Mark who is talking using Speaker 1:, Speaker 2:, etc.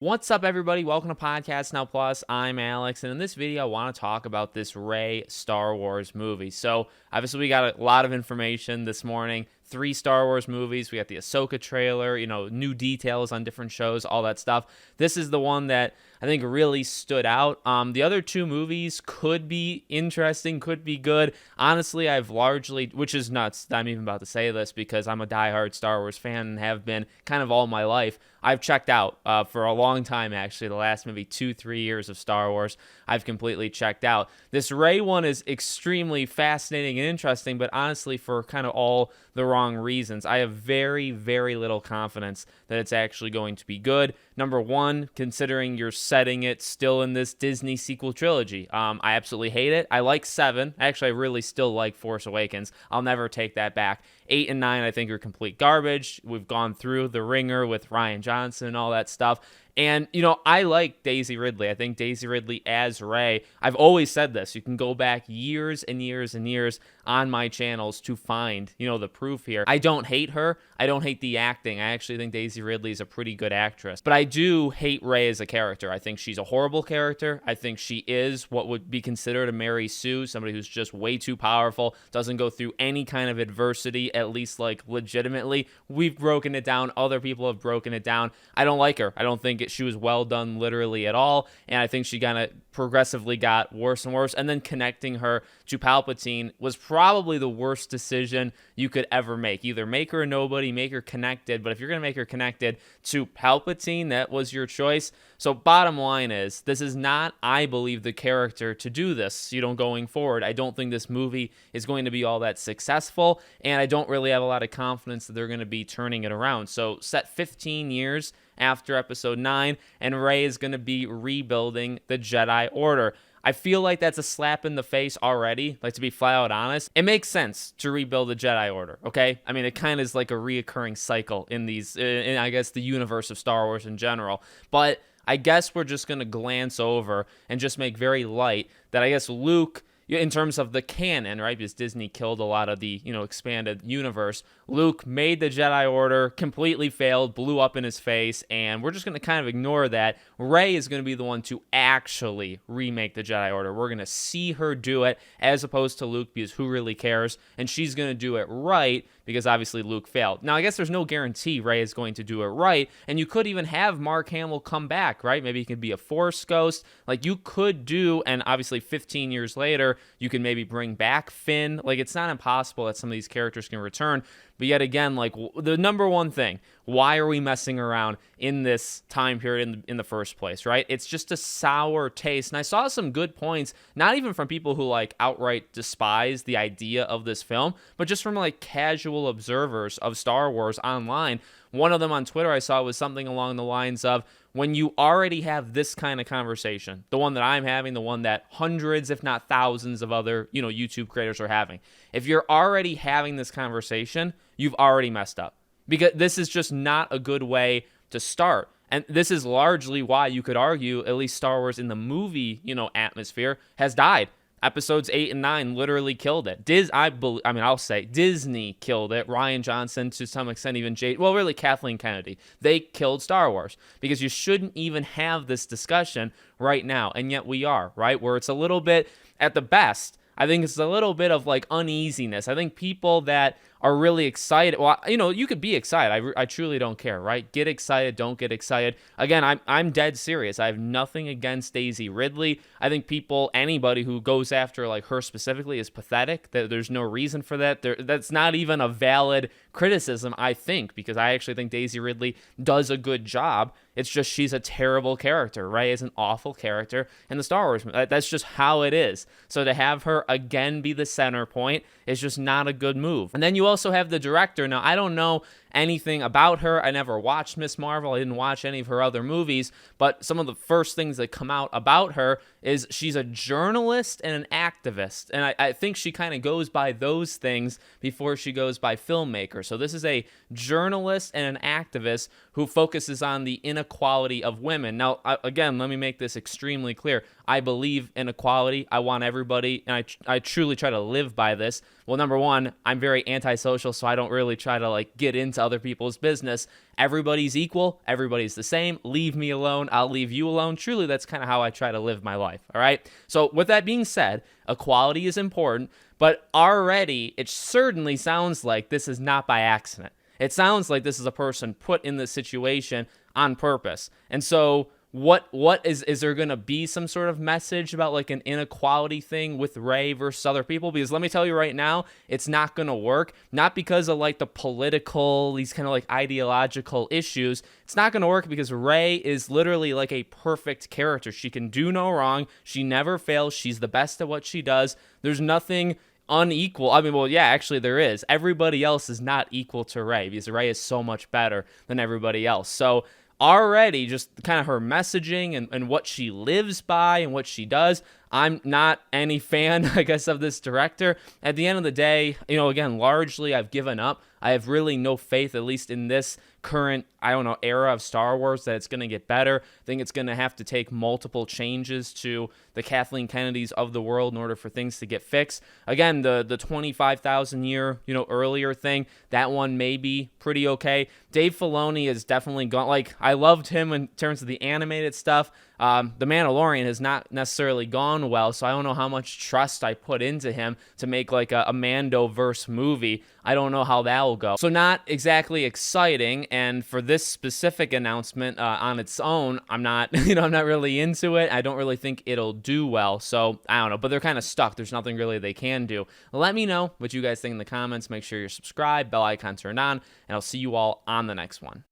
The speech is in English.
Speaker 1: What's up, everybody? Welcome to Podcast Now Plus. I'm Alex, and in this video, I want to talk about this Rey Star Wars movie. So, obviously, we got a lot of information this morning. 3 Star Wars movies. We got the Ahsoka trailer, new details on different shows, all that stuff. This is the one that I think really stood out. The other 2 movies could be interesting, could be good. Honestly, I've largely, which is nuts that I'm even about to say this because I'm a diehard Star Wars fan and have been kind of all my life. I've checked out for a long time, actually. The last maybe 2-3 years of Star Wars, I've completely checked out. This Rey one is extremely fascinating and interesting, but honestly, for kind of all the wrong reasons. I have very, very little confidence that it's actually going to be good. Number one, considering you're setting it still in this Disney sequel trilogy. I absolutely hate it. I like 7. Actually, I really still like Force Awakens. I'll never take that back. 8 and 9, I think, are complete garbage. We've gone through The Ringer with Rian Johnson and all that stuff. And, I like Daisy Ridley. I think Daisy Ridley as Rey, I've always said this. You can go back years and years and years on my channels to find, the proof here. I don't hate her. I don't hate the acting. I actually think Daisy Ridley is a pretty good actress. But I do hate Rey as a character. I think she's a horrible character. I think she is what would be considered a Mary Sue, somebody who's just way too powerful, doesn't go through any kind of adversity, at least like legitimately. We've broken it down. Other people have broken it down. I don't like her. I don't think she was well done literally at all. And I think she kind of progressively got worse and worse. And then connecting her to Palpatine was probably the worst decision you could ever make. Either make her a nobody, make her connected. But if you're going to make her connected to Palpatine, that was your choice. So bottom line is, this is not, I believe, the character to do this, going forward. I don't think this movie is going to be all that successful. And I don't really have a lot of confidence that they're going to be turning it around. So set 15 years after episode 9, and Rey is going to be rebuilding the Jedi Order. I feel like that's a slap in the face already, like to be flat out honest. It makes sense to rebuild the Jedi Order, okay? I mean, it kind of is like a reoccurring cycle in I guess, the universe of Star Wars in general. But I guess we're just going to glance over and just make very light that I guess Luke, in terms of the canon, right? Because Disney killed a lot of the, expanded universe. Luke made the Jedi Order, completely failed, blew up in his face, and we're just going to kind of ignore that. Rey is going to be the one to actually remake the Jedi Order. We're going to see her do it as opposed to Luke, because who really cares? And she's going to do it right because obviously Luke failed. Now, I guess there's no guarantee Rey is going to do it right, and you could even have Mark Hamill come back, right? Maybe he could be a Force ghost. Like, you could do, and obviously 15 years later, you can maybe bring back Finn. Like, it's not impossible that some of these characters can return. But yet again, like, the number one thing, why are we messing around in this time period in the first place, right? It's just a sour taste. And I saw some good points, not even from people who, like, outright despise the idea of this film, but just from, like, casual observers of Star Wars online. One of them on Twitter I saw was something along the lines of, when you already have this kind of conversation, the one that I'm having, the one that hundreds, if not thousands of other, YouTube creators are having, if you're already having this conversation, you've already messed up, because this is just not a good way to start. And this is largely why you could argue, at least Star Wars in the movie, atmosphere has died. Episodes 8 and 9 literally killed it. I'll say Disney killed it. Rian Johnson, to some extent, even really Kathleen Kennedy. They killed Star Wars, because you shouldn't even have this discussion right now. And yet we are, right? Where it's a little bit, at the best, I think it's a little bit of like uneasiness. I think people that are really excited, well, you could be excited. I truly don't care, right? Get excited, don't get excited. Again, I'm dead serious. I have nothing against Daisy Ridley. I think anybody who goes after like her specifically is pathetic. There's no reason for that. That's not even a valid criticism, I think, because I actually think Daisy Ridley does a good job. It's just she's a terrible character. Rey is an awful character in the Star Wars movie. That's just how it is. So to have her again be the center point is just not a good move. And then you also have the director. Now, I don't know anything about her. I never watched Ms. Marvel. I didn't watch any of her other movies, but some of the first things that come out about her is she's a journalist and an activist. And I think she kind of goes by those things before she goes by filmmaker. So this is a journalist and an activist who focuses on the inequality of women. Now, again, let me make this extremely clear. I believe in equality. I want everybody, and I truly try to live by this. Well, number one, I'm very antisocial, so I don't really try to like get into into other people's business. Everybody's equal. Everybody's the same. Leave me alone. I'll leave you alone. Truly, that's kind of how I try to live my life. All right. So with that being said, equality is important, but already it certainly sounds like this is not by accident. It sounds like this is a person put in this situation on purpose. And so what is there going to be some sort of message about like an inequality thing with Rey versus other people? Because let me tell you right now, it's not going to work. Not because of like the political, these kind of like ideological issues. It's not going to work because Rey is literally like a perfect character. She can do no wrong. She never fails. She's the best at what she does. There's nothing unequal. I mean, well, yeah, actually there is. Everybody else is not equal to Rey because Rey is so much better than everybody else. So already just kind of her messaging and what she lives by and what she does, I'm not any fan, I guess, of this director. At the end of the day, again, largely I've given up. I have really no faith, at least in this current, era of Star Wars, that it's going to get better. I think it's going to have to take multiple changes to the Kathleen Kennedys of the world in order for things to get fixed. Again, the 25,000 year, earlier thing, that one may be pretty okay. Dave Filoni has definitely gone, like, I loved him in terms of the animated stuff. The Mandalorian has not necessarily gone well, so I don't know how much trust I put into him to make like a Mando-verse movie. I don't know how that will go. So not exactly exciting, and for this specific announcement on its own, I'm not, I'm not really into it. I don't really think it'll do well, so I don't know, but they're kind of stuck. There's nothing really they can do. Let me know what you guys think in the comments. Make sure you're subscribed, bell icon turned on, and I'll see you all on the next one.